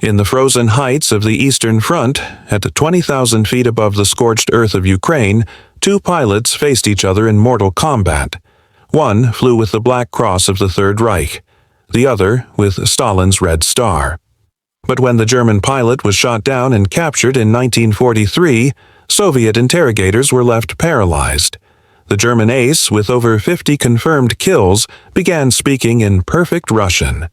In the frozen heights of the Eastern Front, at 20,000 feet above the scorched earth of Ukraine, two pilots faced each other in mortal combat. One flew with the Black Cross of the Third Reich, the other with Stalin's Red Star. But when the German pilot was shot down and captured in 1943, Soviet interrogators were left paralyzed. The German ace, with over 50 confirmed kills, began speaking in perfect Russian.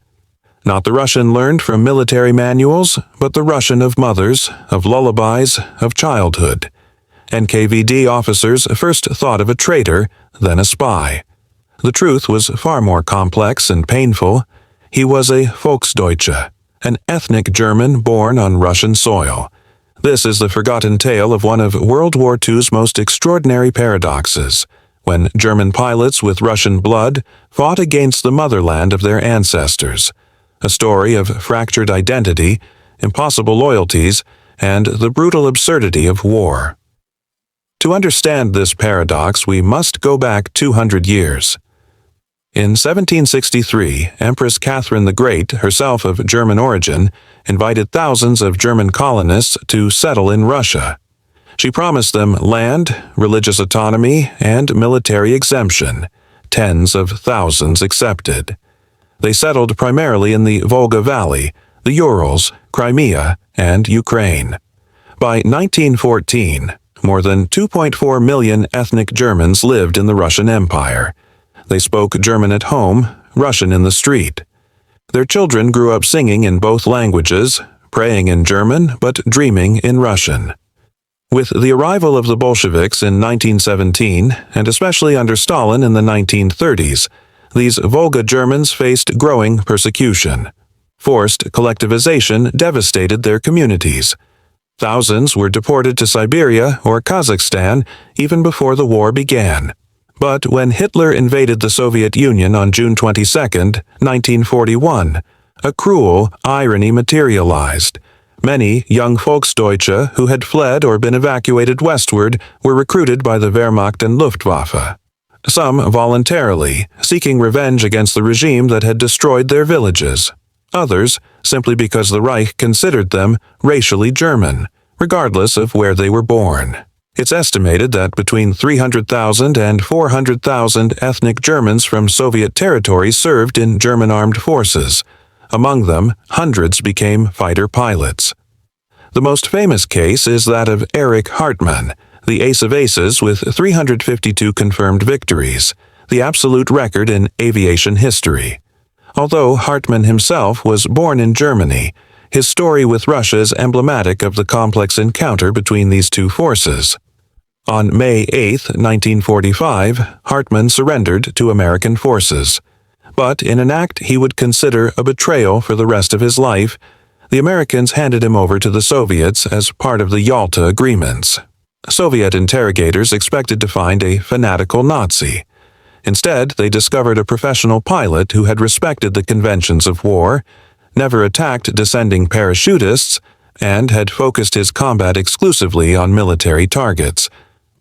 Not the Russian learned from military manuals, but the Russian of mothers, of lullabies, of childhood. NKVD officers first thought of a traitor, then a spy. The truth was far more complex and painful. He was a Volksdeutsche, an ethnic German born on Russian soil. This is the forgotten tale of one of World War II's most extraordinary paradoxes, when German pilots with Russian blood fought against the motherland of their ancestors. A story of fractured identity, impossible loyalties, and the brutal absurdity of war. To understand this paradox, we must go back 200 years. In 1763, Empress Catherine the Great, herself of German origin, invited thousands of German colonists to settle in Russia. She promised them land, religious autonomy, and military exemption. Tens of thousands accepted. They settled primarily in the Volga Valley, the Urals, Crimea, and Ukraine. By 1914, more than 2.4 million ethnic Germans lived in the Russian Empire. They spoke German at home, Russian in the street. Their children grew up singing in both languages, praying in German, but dreaming in Russian. With the arrival of the Bolsheviks in 1917, and especially under Stalin in the 1930s, these Volga Germans faced growing persecution. Forced collectivization devastated their communities. Thousands were deported to Siberia or Kazakhstan even before the war began. But when Hitler invaded the Soviet Union on June 22, 1941, a cruel irony materialized. Many young Volksdeutsche who had fled or been evacuated westward were recruited by the Wehrmacht and Luftwaffe. Some voluntarily, seeking revenge against the regime that had destroyed their villages. Others, simply because the Reich considered them racially German, regardless of where they were born. It's estimated that between 300,000 and 400,000 ethnic Germans from Soviet territories served in German armed forces. Among them, hundreds became fighter pilots. The most famous case is that of Erich Hartmann, the ace of aces with 352 confirmed victories, the absolute record in aviation history. Although Hartmann himself was born in Germany, his story with Russia is emblematic of the complex encounter between these two forces. On May 8, 1945, Hartmann surrendered to American forces. But in an act he would consider a betrayal for the rest of his life, the Americans handed him over to the Soviets as part of the Yalta Agreements. Soviet interrogators expected to find a fanatical Nazi. Instead, they discovered a professional pilot who had respected the conventions of war, never attacked descending parachutists, and had focused his combat exclusively on military targets.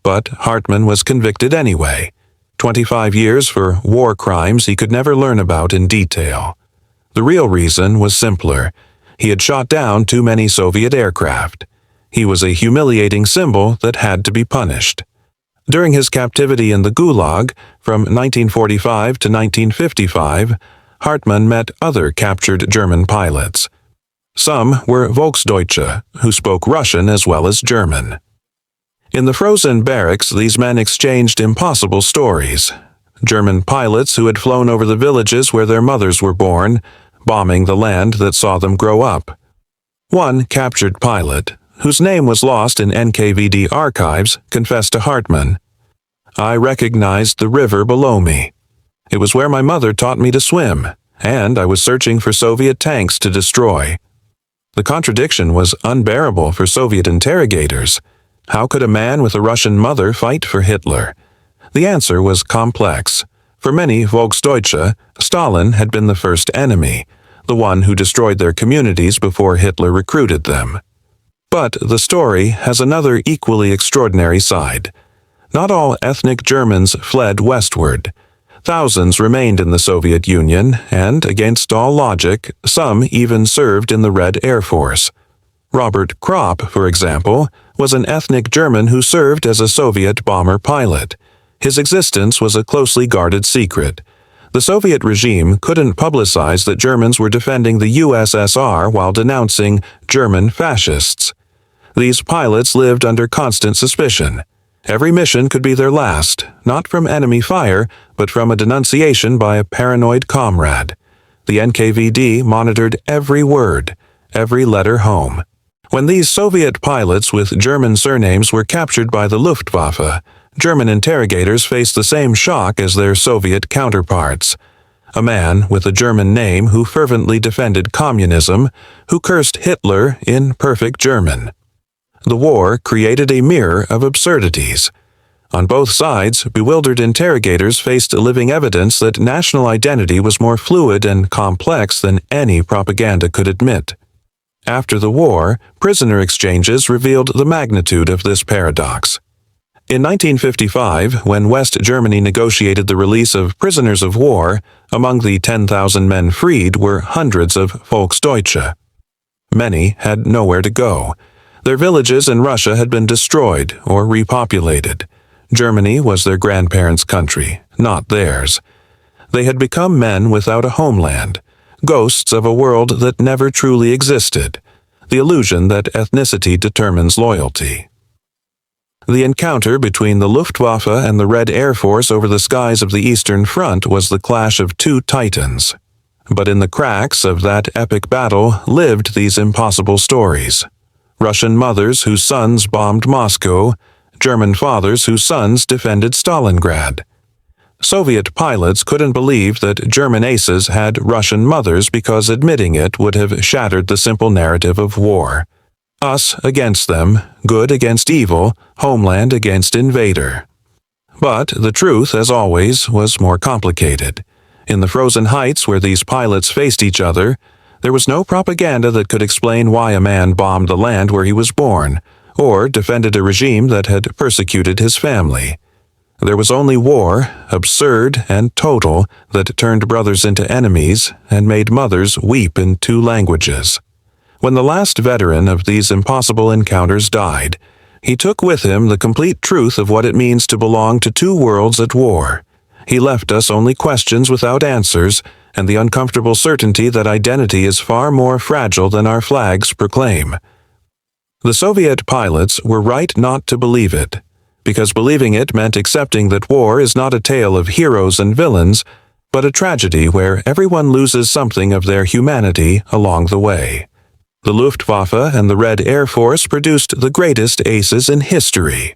But Hartmann was convicted anyway. 25 years for war crimes he could never learn about in detail. The real reason was simpler. He had shot down too many Soviet aircraft. He was a humiliating symbol that had to be punished. During his captivity in the Gulag, from 1945 to 1955, Hartmann met other captured German pilots. Some were Volksdeutsche, who spoke Russian as well as German. In the frozen barracks, these men exchanged impossible stories. German pilots who had flown over the villages where their mothers were born, bombing the land that saw them grow up. One captured pilot, whose name was lost in NKVD archives, confessed to Hartmann, "I recognized the river below me. It was where my mother taught me to swim, and I was searching for Soviet tanks to destroy." The contradiction was unbearable for Soviet interrogators. How could a man with a Russian mother fight for Hitler? The answer was complex. For many Volksdeutsche, Stalin had been the first enemy, the one who destroyed their communities before Hitler recruited them. But the story has another equally extraordinary side. Not all ethnic Germans fled westward. Thousands remained in the Soviet Union, and, against all logic, some even served in the Red Air Force. Robert Kropp, for example, was an ethnic German who served as a Soviet bomber pilot. His existence was a closely guarded secret. The Soviet regime couldn't publicize that Germans were defending the USSR while denouncing German fascists. These pilots lived under constant suspicion. Every mission could be their last, not from enemy fire, but from a denunciation by a paranoid comrade. The NKVD monitored every word, every letter home. When these Soviet pilots with German surnames were captured by the Luftwaffe, German interrogators faced the same shock as their Soviet counterparts. A man with a German name who fervently defended communism, who cursed Hitler in perfect German. The war created a mirror of absurdities. On both sides, bewildered interrogators faced living evidence that national identity was more fluid and complex than any propaganda could admit. After the war, prisoner exchanges revealed the magnitude of this paradox. In 1955, when West Germany negotiated the release of prisoners of war, among the 10,000 men freed were hundreds of Volksdeutsche. Many had nowhere to go. Their villages in Russia had been destroyed or repopulated. Germany was their grandparents' country, not theirs. They had become men without a homeland, ghosts of a world that never truly existed, the illusion that ethnicity determines loyalty. The encounter between the Luftwaffe and the Red Air Force over the skies of the Eastern Front was the clash of two titans. But in the cracks of that epic battle lived these impossible stories. Russian mothers whose sons bombed Moscow, German fathers whose sons defended Stalingrad. Soviet pilots couldn't believe that German aces had Russian mothers because admitting it would have shattered the simple narrative of war. Us against them, good against evil, homeland against invader. But the truth, as always, was more complicated. In the frozen heights where these pilots faced each other, there was no propaganda that could explain why a man bombed the land where he was born, or defended a regime that had persecuted his family. There was only war, absurd and total, that turned brothers into enemies and made mothers weep in two languages. When the last veteran of these impossible encounters died, he took with him the complete truth of what it means to belong to two worlds at war. He left us only questions without answers and the uncomfortable certainty that identity is far more fragile than our flags proclaim. The Soviet pilots were right not to believe it, because believing it meant accepting that war is not a tale of heroes and villains, but a tragedy where everyone loses something of their humanity along the way. The Luftwaffe and the Red Air Force produced the greatest aces in history.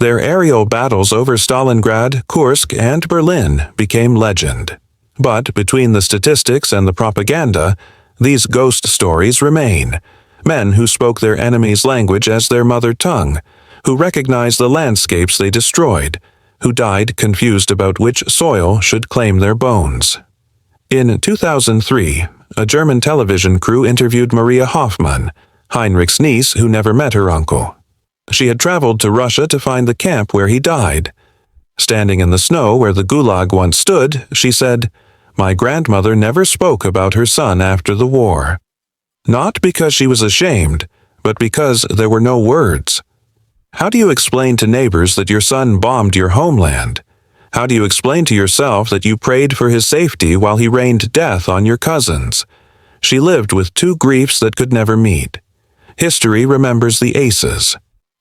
Their aerial battles over Stalingrad, Kursk, and Berlin became legend. But between the statistics and the propaganda, these ghost stories remain. Men who spoke their enemy's language as their mother tongue, who recognized the landscapes they destroyed, who died confused about which soil should claim their bones. In 2003, a German television crew interviewed Maria Hartmann, Heinrich's niece who never met her uncle. She had traveled to Russia to find the camp where he died. Standing in the snow where the Gulag once stood, she said, "My grandmother never spoke about her son after the war. Not because she was ashamed, but because there were no words. How do you explain to neighbors that your son bombed your homeland? How do you explain to yourself that you prayed for his safety while he rained death on your cousins?" She lived with two griefs that could never meet. History remembers the aces.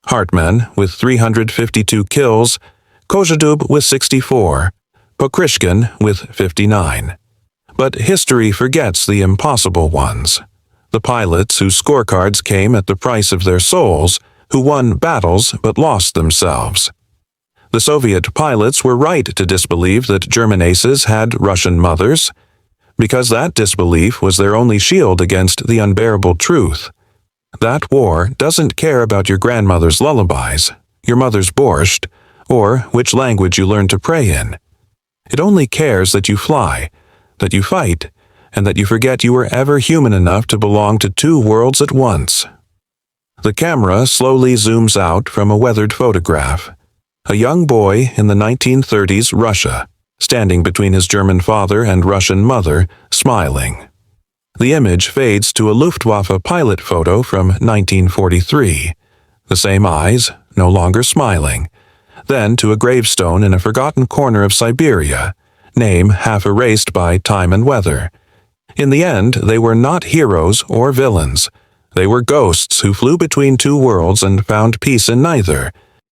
Hartmann with 352 kills, Kozhedub with 64, Pokrishkin with 59. But history forgets the impossible ones. The pilots whose scorecards came at the price of their souls, who won battles but lost themselves. The Soviet pilots were right to disbelieve that German aces had Russian mothers, because that disbelief was their only shield against the unbearable truth. That war doesn't care about your grandmother's lullabies, your mother's borscht, or which language you learn to pray in. It only cares that you fly, that you fight, and that you forget you were ever human enough to belong to two worlds at once. The camera slowly zooms out from a weathered photograph. A young boy in the 1930s Russia, standing between his German father and Russian mother, smiling. The image fades to a Luftwaffe pilot photo from 1943. The same eyes, no longer smiling. Then to a gravestone in a forgotten corner of Siberia, name half erased by time and weather. In the end, they were not heroes or villains. They were ghosts who flew between two worlds and found peace in neither,